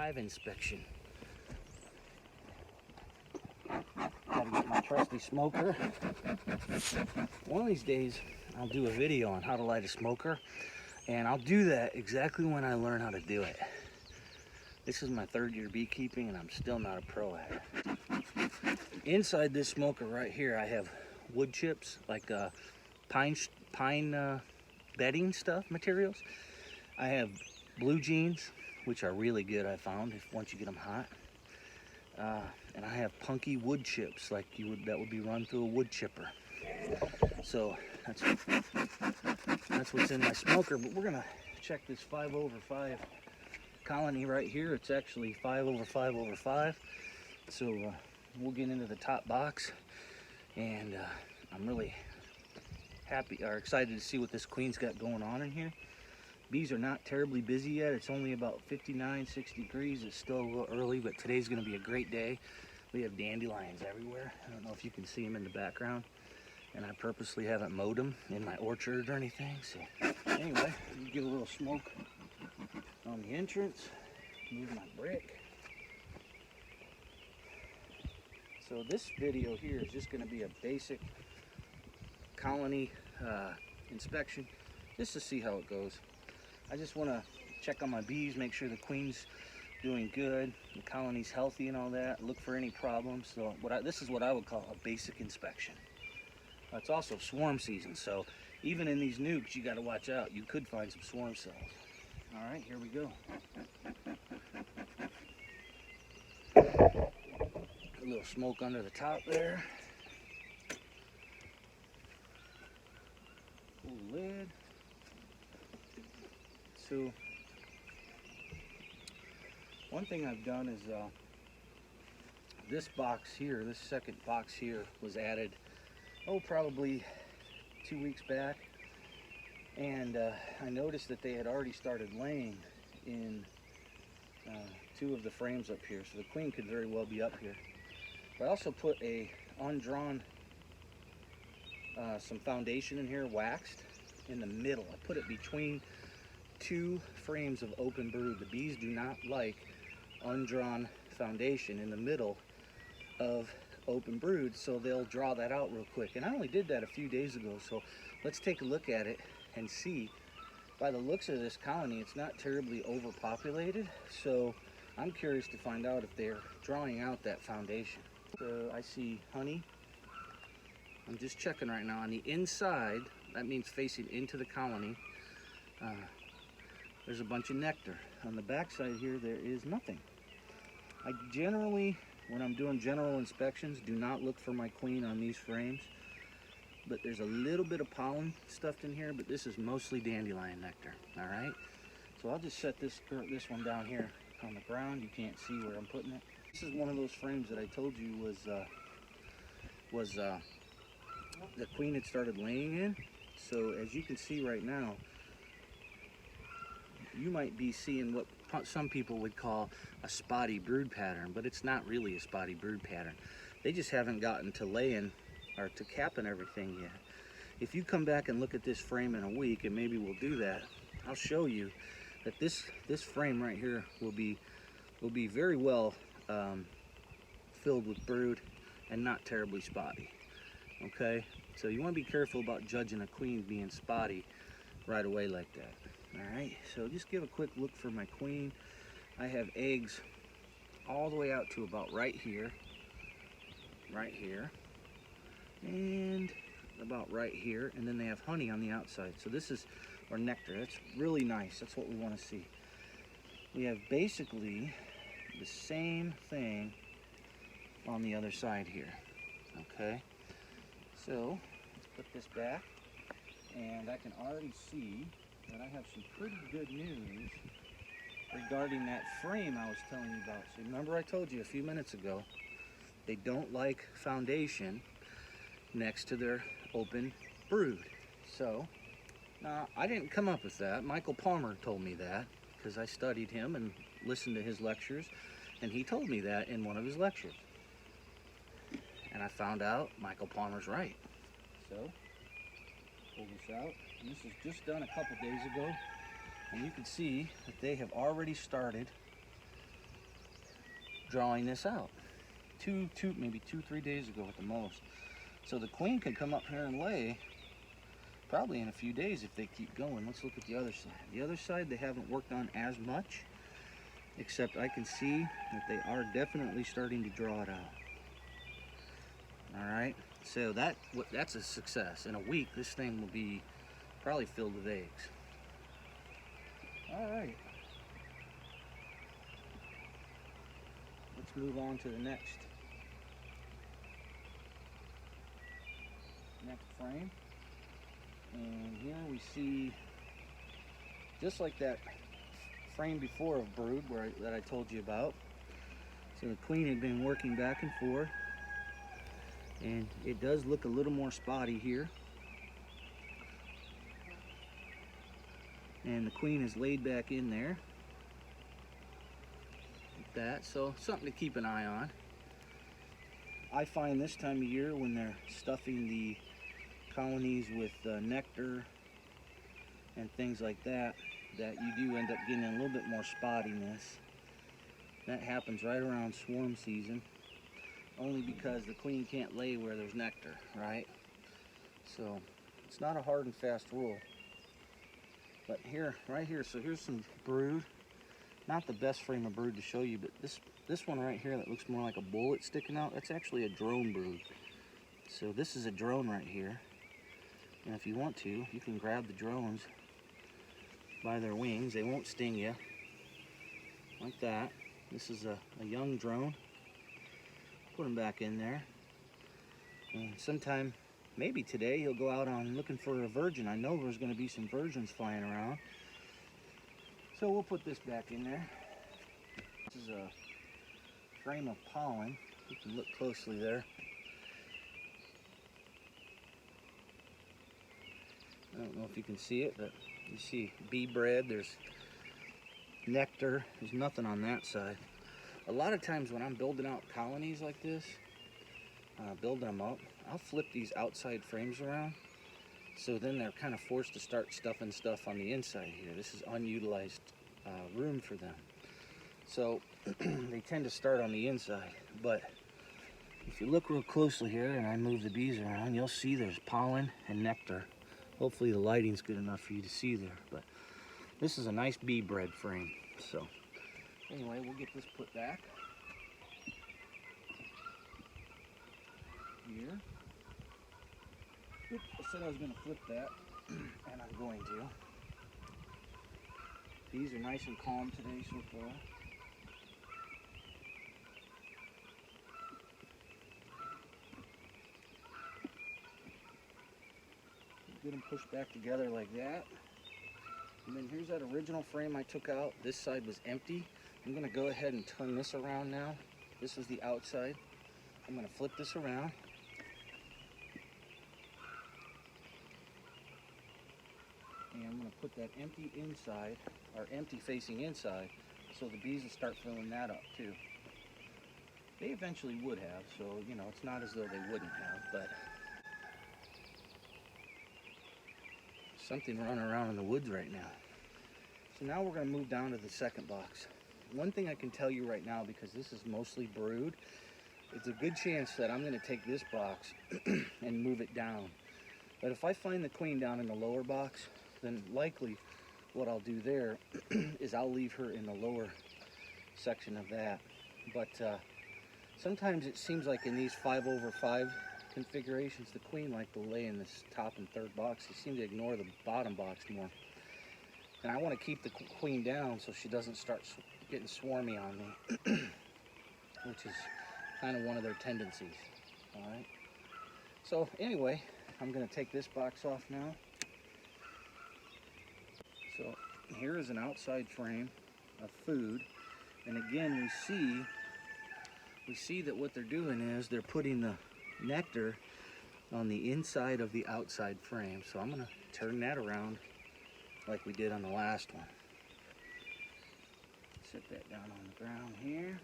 hive inspection. Gotta get my trusty smoker. One of these days, I'll do a video on how to light a smoker, and I'll do that exactly when I learn how to do it. This is my 3rd year beekeeping, and I'm still not a pro at it. Inside this smoker right here, I have wood chips, like pine bedding stuff, materials. I have blue jeans, which are really good, I found, once you get them hot. And I have punky wood chips, like that would be run through a wood chipper. So that's what's in my smoker. But we're gonna check this 5/5 colony right here. It's actually 5/5/5. So we'll get into the top box, and I'm really excited to see what this queen's got going on in here. Bees are not terribly busy yet. It's only about 59, 60 degrees. It's still a little early, but today's gonna be a great day. We have dandelions everywhere. I don't know if you can see them in the background. And I purposely haven't mowed them in my orchard or anything. So anyway, you get a little smoke on the entrance. Move my brick. So this video here is just gonna be a basic colony inspection, just to see how it goes. I just want to check on my bees, make sure the queen's doing good, the colony's healthy and all that, look for any problems. So this is what I would call a basic inspection. It's also swarm season, so even in these nukes, you got to watch out. You could find some swarm cells. All right, here we go. A little smoke under the top there. Pull the lid. So one thing I've done is this box here, this second box here was added, probably 2 weeks back. And I noticed that they had already started laying in 2 of the frames up here. So the queen could very well be up here. But I also put a undrawn, some foundation in here, waxed, in the middle. I put it between 2 frames of open brood. The bees do not like undrawn foundation in the middle of open brood, so they'll draw that out real quick. And I only did that a few days ago, so let's take a look at it and see. By the looks of this colony, it's not terribly overpopulated, so I'm curious to find out if they're drawing out that foundation. So I see honey. I'm just checking right now. On the inside, that means facing into the colony, there's a bunch of nectar. On the back side here, there is nothing. I generally, when I'm doing general inspections, do not look for my queen on these frames. But there's a little bit of pollen stuffed in here, but this is mostly dandelion nectar, all right? So I'll just set this one down here on the ground. You can't see where I'm putting it. This is one of those frames that I told you was the queen had started laying in. So as you can see right now, you might be seeing what some people would call a spotty brood pattern, but it's not really a spotty brood pattern. They just haven't gotten to laying or to capping everything yet. If you come back and look at this frame in a week, and maybe we'll do that, I'll show you that this frame right here will be very well filled with brood and not terribly spotty. Okay, so you want to be careful about judging a queen being spotty right away like that. All right, so just give a quick look for my queen. I have eggs all the way out to about right here, and about right here, and then they have honey on the outside. So this is, or nectar. That's really nice. That's what we want to see. We have basically the same thing on the other side here. Okay, so let's put this back, and I can already see that I have some pretty good news regarding that frame I was telling you about. So remember I told you a few minutes ago, they don't like foundation next to their open brood. So now I didn't come up with that. Michael Palmer told me that because I studied him and listened to his lectures, and he told me that in one of his lectures. And I found out Michael Palmer's right. So pull this out. And this was just done a couple days ago, and you can see that they have already started drawing this out. Maybe 2-3 days ago at the most. So the queen can come up here and lay probably in a few days if they keep going. Let's look at the other side. The other side they haven't worked on as much, except I can see that they are definitely starting to draw it out. All right, so that's a success. In a week, this thing will be probably filled with eggs. All right, let's move on to the next frame. And here we see, just like that frame before of brood that I told you about. So the queen had been working back and forth, and it does look a little more spotty here. And the queen is laid back in there like that, so something to keep an eye on. I find this time of year when they're stuffing the colonies with nectar and things like that, that you do end up getting a little bit more spottiness. That happens right around swarm season, only because the queen can't lay where there's nectar, right? So it's not a hard and fast rule. But here, right here, so here's some brood. Not the best frame of brood to show you, but this one right here that looks more like a bullet sticking out, that's actually a drone brood. So this is a drone right here. And if you want to, you can grab the drones by their wings. They won't sting you, like that. This is a young drone. Put him back in there. And sometime, maybe today, he'll go out on looking for a virgin. I know there's going to be some virgins flying around. So we'll put this back in there. This is a frame of pollen. You can look closely there. I don't know if you can see it, but you see bee bread, there's nectar, there's nothing on that side. A lot of times when I'm building out colonies like this, building them up, I'll flip these outside frames around, so then they're kind of forced to start stuffing stuff on the inside here. This is unutilized room for them. So they tend to start on the inside, but if you look real closely here and I move the bees around, you'll see there's pollen and nectar. Hopefully the lighting's good enough for you to see there, but this is a nice bee bread frame. So anyway, we'll get this put back here. Oops, I said I was going to flip that, and I'm going to. Bees are nice and calm today so far. Get them pushed back together like that. And then here's that original frame I took out. This side was empty. I'm going to go ahead and turn this around now. This was the outside. I'm going to flip this around. And I'm going to put that empty inside, or empty facing inside, so the bees will start filling that up too. They eventually would have, so you know, it's not as though they wouldn't have, but something running around in the woods right now. So now we're going to move down to the second box. One thing I can tell you right now, because this is mostly brood, it's a good chance that I'm going to take this box and move it down. But if I find the queen down in the lower box, then likely what I'll do there is I'll leave her in the lower section of that. But sometimes it seems like in these 5/5 configurations, the queen like to lay in this top and third box. They seem to ignore the bottom box more. And I want to keep the queen down so she doesn't start getting swarmy on me, which is kind of one of their tendencies. All right. So anyway, I'm going to take this box off now. So here is an outside frame of food, and again we see that what they're doing is they're putting the nectar on the inside of the outside frame. So I'm going to turn that around like we did on the last one. Set that down on the ground here.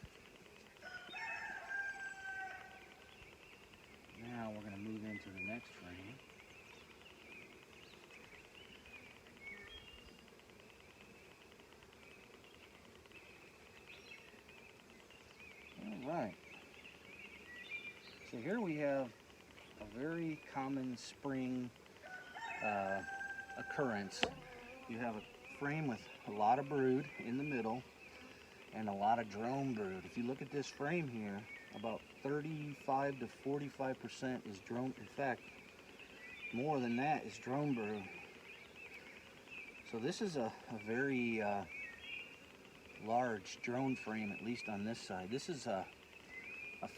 Now we're going to move into the next frame. here we have a very common spring occurrence. You have a frame with a lot of brood in the middle and a lot of drone brood. If you look at this frame here, about 35 to 45% is drone. In fact, more than that is drone brood. So this is a very large drone frame, at least on this side. This is a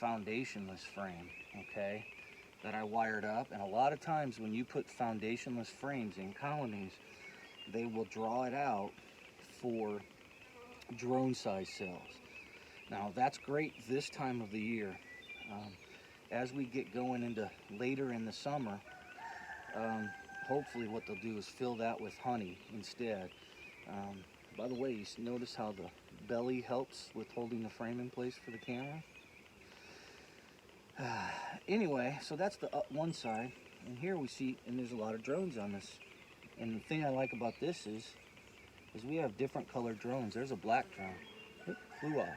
foundationless frame, okay, that I wired up. And a lot of times when you put foundationless frames in colonies, they will draw it out for drone size cells. Now that's great this time of the year. As we get going into later in the summer, hopefully what they'll do is fill that with honey instead. By the way, you notice how the belly helps with holding the frame in place for the camera? Anyway, so that's the one side, and here we see, and there's a lot of drones on this. And the thing I like about this is we have different colored drones. There's a black drone. Oop, flew off.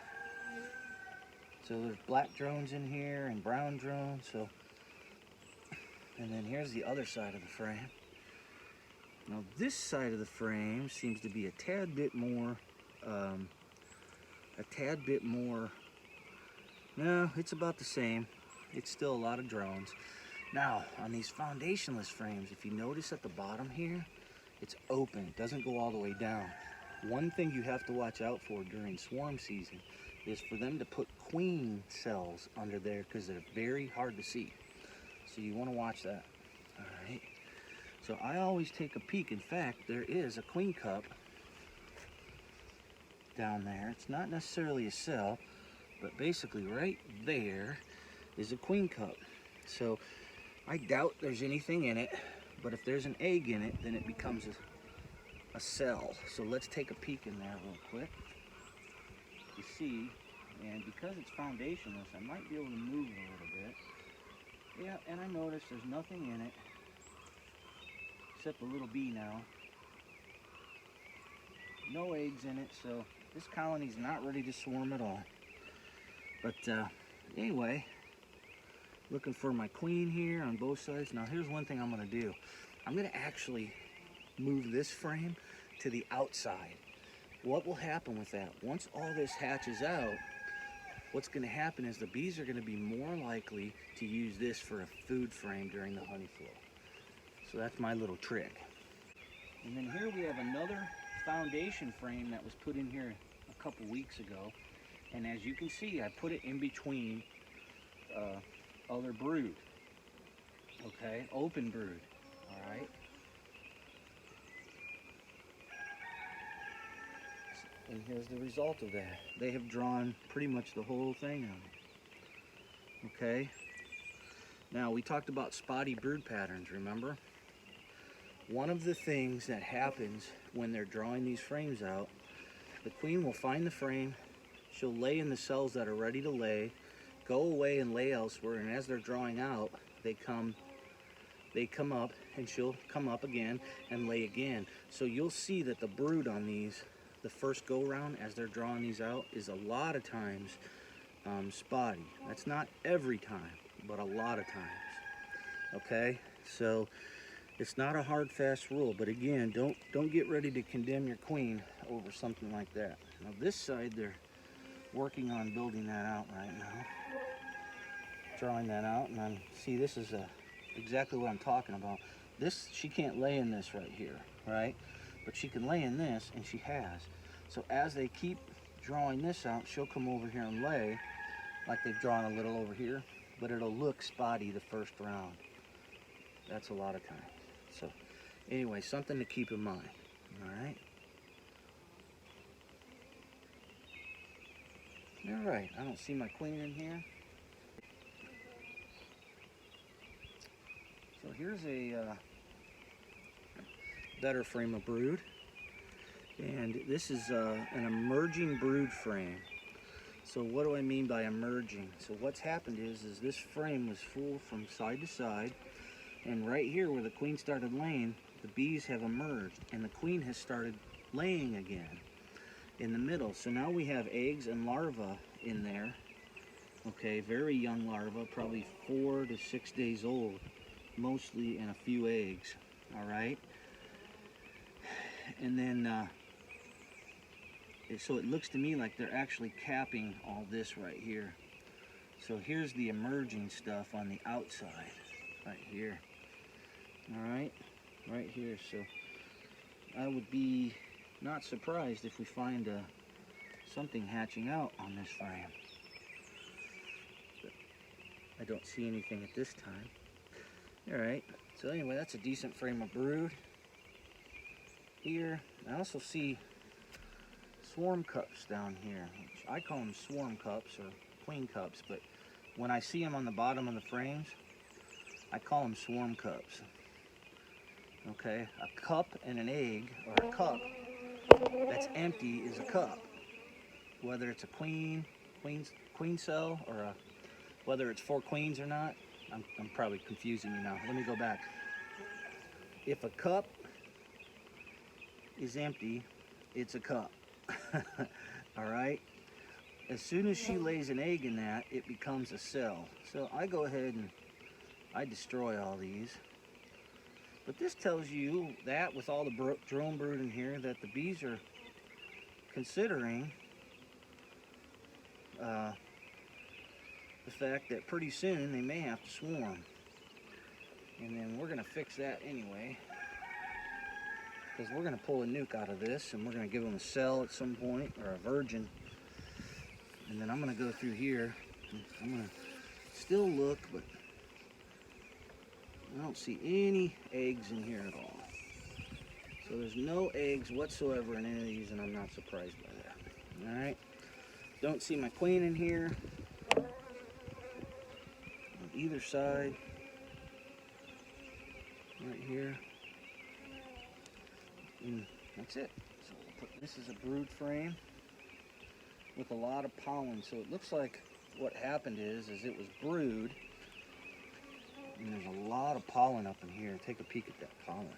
So there's black drones in here and brown drones. So, and then here's the other side of the frame. Now this side of the frame seems to be a tad bit more, no, it's about the same. It's still a lot of drones. Now, on these foundationless frames, if you notice at the bottom here, it's open. It doesn't go all the way down. One thing you have to watch out for during swarm season is for them to put queen cells under there because they're very hard to see. So you want to watch that. All right. So I always take a peek. In fact, there is a queen cup down there. It's not necessarily a cell, but basically right there is a queen cup. So I doubt there's anything in it, but if there's an egg in it, then it becomes a cell. So let's take a peek in there real quick to see. And because it's foundationless, I might be able to move it a little bit. Yeah, and I notice there's nothing in it except a little bee now. No eggs in it, so this colony's not ready to swarm at all. But anyway, looking for my queen here on both sides. Now here's one thing I'm going to do. I'm going to actually move this frame to the outside. What will happen with that? Once all this hatches out, what's going to happen is the bees are going to be more likely to use this for a food frame during the honey flow. So that's my little trick. And then here we have another foundation frame that was put in here a couple weeks ago. And as you can see, I put it in between other brood. Okay, open brood. All right. And here's the result of that. They have drawn pretty much the whole thing out. Okay. Now we talked about spotty brood patterns, remember? One of the things that happens when they're drawing these frames out, the queen will find the frame, she'll lay in the cells that are ready to lay, go away and lay elsewhere, and as they're drawing out, they come up, and she'll come up again and lay again. So you'll see that the brood on these, the first go round as they're drawing these out, is a lot of times spotty. That's not every time, but a lot of times. Okay, so it's not a hard fast rule, but again, don't get ready to condemn your queen over something like that. Now this side, they're working on building that out right now, drawing that out, and then see, this is exactly what I'm talking about. This, she can't lay in this right here, right? But she can lay in this, and she has. So as they keep drawing this out, she'll come over here and lay, like they've drawn a little over here, but it'll look spotty the first round. That's a lot of times. So anyway, something to keep in mind. All right. All right, I don't see my queen in here. So here's a better frame of brood. And this is an emerging brood frame. So what do I mean by emerging? So what's happened is this frame was full from side to side. And right here where the queen started laying, the bees have emerged. And the queen has started laying again in the middle. So now we have eggs and larvae in there. Okay, very young larva, probably 4 to 6 days old, mostly, and a few eggs. All right, and then so it looks to me like they're actually capping all this right here. So here's the emerging stuff on the outside, right here. All right here. So I would be not surprised if we find something hatching out on this frame. But I don't see anything at this time. All right, so anyway, that's a decent frame of brood here. I also see swarm cups down here, which I call them swarm cups or queen cups, but when I see them on the bottom of the frames, I call them swarm cups. Okay, a cup and an egg, or a cup that's empty, is a cup. Whether it's a queen cell, or whether it's 4 queens or not, I'm probably confusing you now. Let me go back. If a cup is empty, it's a cup. All right. As soon as she lays an egg in that, it becomes a cell. So I go ahead and I destroy all these. But this tells you that with all the drone brood in here, that the bees are considering the fact that pretty soon they may have to swarm. And then we're gonna fix that anyway, because we're gonna pull a nuke out of this and we're gonna give them a cell at some point, or a virgin. And then I'm gonna go through here. I'm gonna still look, but I don't see any eggs in here at all. So there's no eggs whatsoever in any of these, and I'm not surprised by that. All right. Don't see my queen in here on either side. Right here. And that's it. So we'll put, this is a brood frame with a lot of pollen. So it looks like what happened is it was brood, and there's a lot of pollen up in here. Take a peek at that pollen.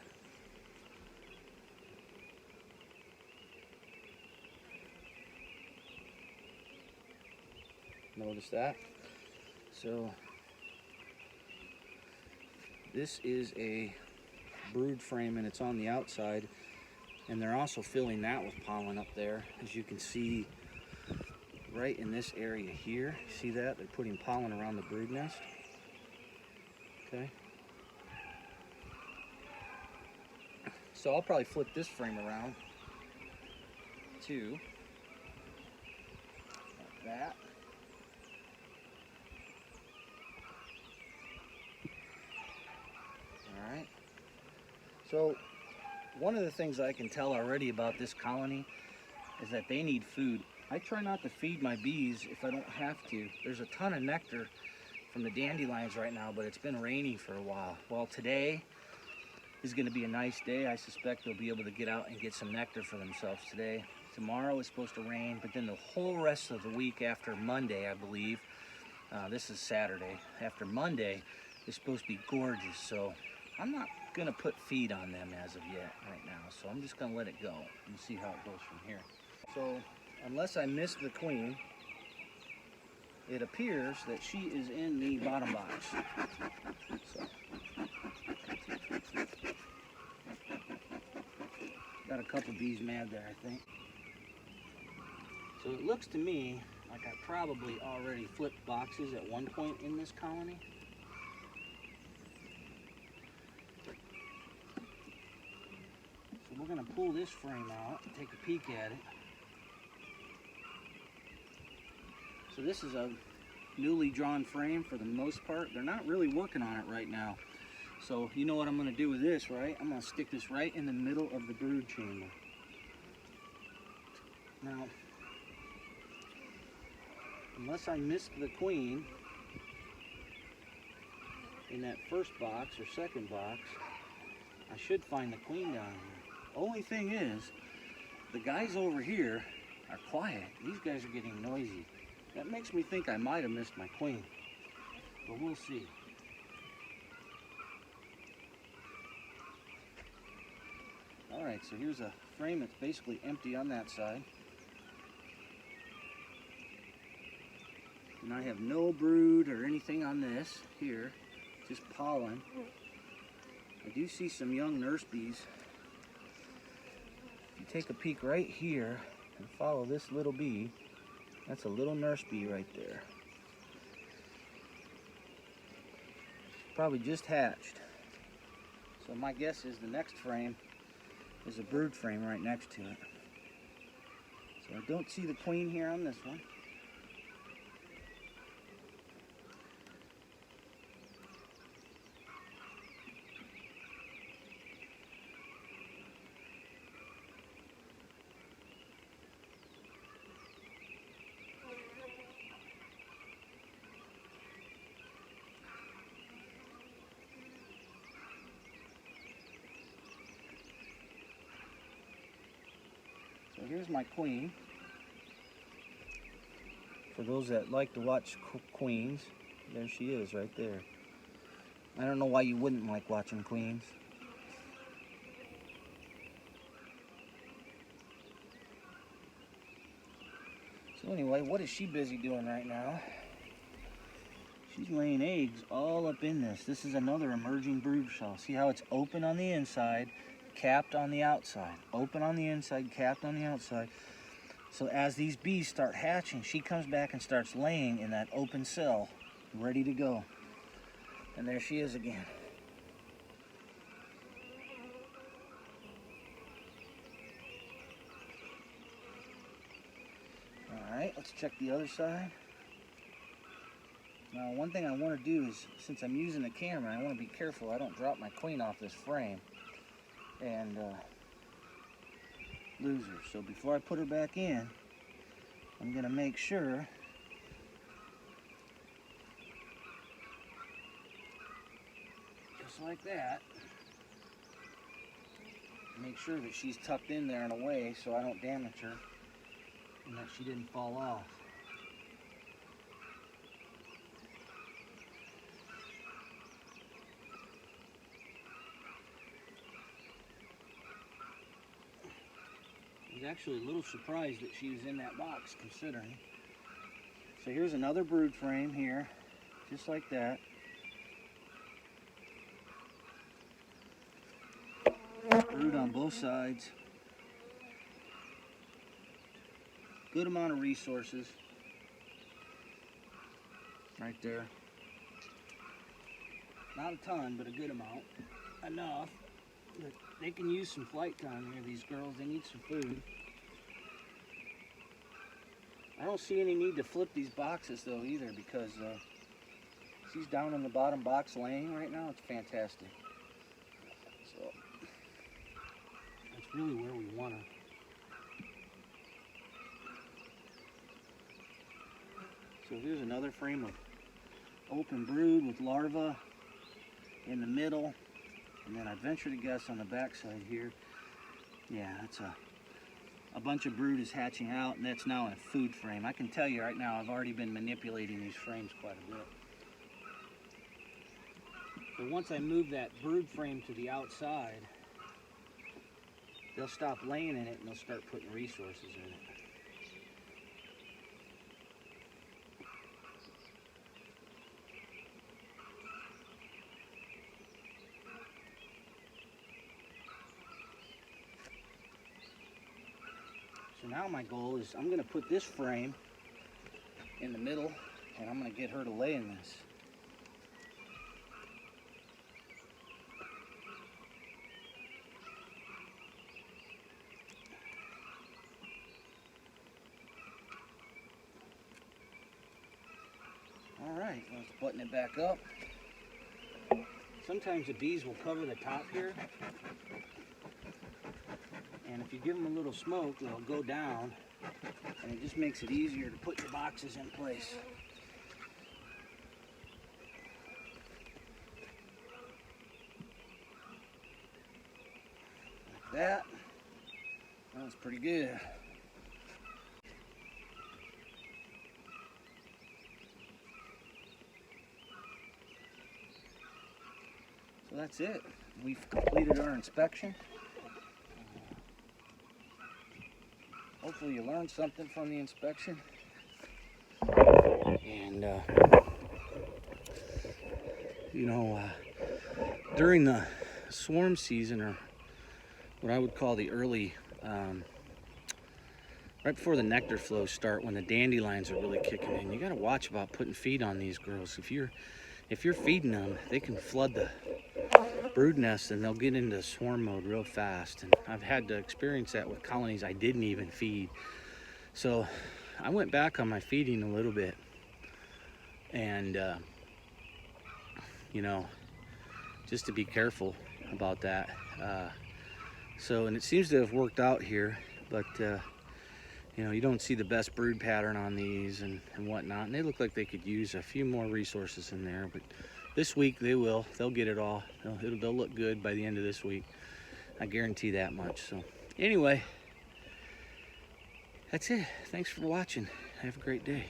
Notice that? So this is a brood frame, and it's on the outside, and they're also filling that with pollen up there, as you can see right in this area here. See that? They're putting pollen around the brood nest. Okay. So I'll probably flip this frame around too, like that. All right. So one of the things I can tell already about this colony is that they need food. I try not to feed my bees if I don't have to. There's a ton of nectar from the dandelions right now, but it's been raining for a while. Well, today is going to be a nice day. I suspect they'll be able to get out and get some nectar for themselves today. Tomorrow is supposed to rain, but then the whole rest of the week after Monday, I believe, this is Saturday, after Monday, is supposed to be gorgeous. So I'm not going to put feed on them as of yet right now. So I'm just going to let it go and see how it goes from here. So unless I missed the queen, it appears that she is in the bottom box. So, got a couple bees mad there, I think. So it looks to me like I probably already flipped boxes at one point in this colony. So we're going to pull this frame out and take a peek at it. So this is a newly drawn frame for the most part. They're not really working on it right now. So you know what I'm going to do with this, right? I'm going to stick this right in the middle of the brood chamber. Now, unless I missed the queen in that first box or second box, I should find the queen down here. Only thing is, the guys over here are quiet. These guys are getting noisy. That makes me think I might have missed my queen, but we'll see. All right, so here's a frame that's basically empty on that side. And I have no brood or anything on this here, just pollen. I do see some young nurse bees. If you take a peek right here and follow this little bee, that's a little nurse bee right there. She's probably just hatched. So my guess is the next frame is a brood frame right next to it. So I don't see the queen here on this one. So here's my queen. For those that like to watch queens, there she is right there. I don't know why you wouldn't like watching queens. So anyway, what is she busy doing right now? She's laying eggs all up in this. This is another emerging brood shell. See how it's open on the inside, capped on the outside. Open on the inside, capped on the outside. So as these bees start hatching, she comes back and starts laying in that open cell, ready to go. And there she is again. All right, let's check the other side. Now, one thing I want to do is, since I'm using the camera, I want to be careful I don't drop my queen off this frame and lose her. So before I put her back in, I'm going to make sure just like that, make sure that she's tucked in there in a way so I don't damage her and that she didn't fall off. I was actually a little surprised that she was in that box, considering. So here's another brood frame here, just like that. Brood on both sides. Good amount of resources right there. Not a ton, but a good amount. Enough that they can use some flight time here, these girls. They need some food. I don't see any need to flip these boxes though either, because she's down in the bottom box laying right now. It's fantastic. So that's really where we want her. So here's another frame of open brood with larvae in the middle. And then I'd venture to guess on the back side here, yeah, that's a bunch of brood is hatching out, and that's now in a food frame. I can tell you right now, I've already been manipulating these frames quite a bit. But once I move that brood frame to the outside, they'll stop laying in it and they'll start putting resources in it. So now my goal is I'm going to put this frame in the middle and I'm going to get her to lay in this. All right, let's button it back up. Sometimes the bees will cover the top here. And if you give them a little smoke, they'll go down, and it just makes it easier to put your boxes in place. Like that. That's pretty good. So that's it. We've completed our inspection. Hopefully you learned something from the inspection. And you know, during the swarm season, or what I would call the early, right before the nectar flows start, when the dandelions are really kicking in, you got to watch about putting feed on these girls. If you're feeding them, they can flood the brood nest and they'll get into swarm mode real fast. And I've had to experience that with colonies I didn't even feed. So I went back on my feeding a little bit, and you know, just to be careful about that. And it seems to have worked out here, but you know, you don't see the best brood pattern on these and whatnot, and they look like they could use a few more resources in there, but this week they'll get it all. They'll look good by the end of this week. I guarantee that much. So anyway, that's it. Thanks for watching. Have a great day.